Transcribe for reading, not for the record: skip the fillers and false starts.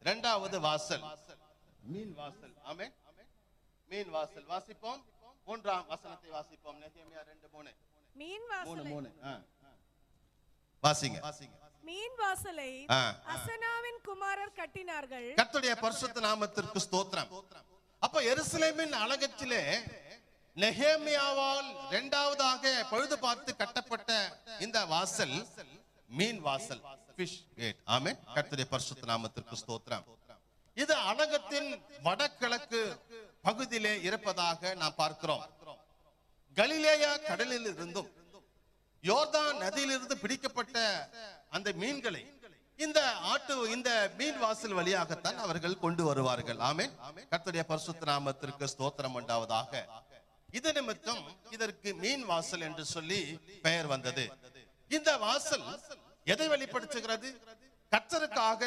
இரண்டாவது வாசல் மீன் வாசல். ஆமென். மீன் வாசல் வாசிப்போம். மூன்றாம் வசனத்தை வாசிப்போம். நெகேமியா 2:3. மீன் வாசலை 3 வாசிங்க. மீன் வாசலை அசனாவின் குமாரர் கட்டினார்கள். கர்த்தருடைய பரிசுத்த நாமத்திற்கு ஸ்தோத்திரம். அப்ப எருசலேமின் அலகத்திலே நெகேமியாவால் இரண்டாவதாக பழுது பார்த்து கட்டப்பட்ட இந்த வாசல் மீன் வாசல், fish gate. ஆமென். கர்த்தருடைய பரிசுத்த நாமத்திற்கு ஸ்தோத்திரம். இது அலகத்தின் வடகிழக்கு பகுதியிலே இருப்பதாக நாம் பார்க்கிறோம். கலிலேயா கடலில் இருந்தும் யோர்தான் நதியிலிருந்து பிடிக்கப்பட்ட அந்த மீன்களை இந்த மீன் வாசல் வழியாகத்தான் அவர்கள் கொண்டு வருவார்கள். ஆமென். கர்த்தருடைய பரிசுத்த நாமத்திற்கு ஸ்தோத்திரம் உண்டாவதாக. இது நிமித்தம் இதற்கு மீன் வாசல் என்று சொல்லி பெயர் வந்தது. இந்த வாசல் எதை வெளிப்படுத்துகிறது? கர்த்தருக்காக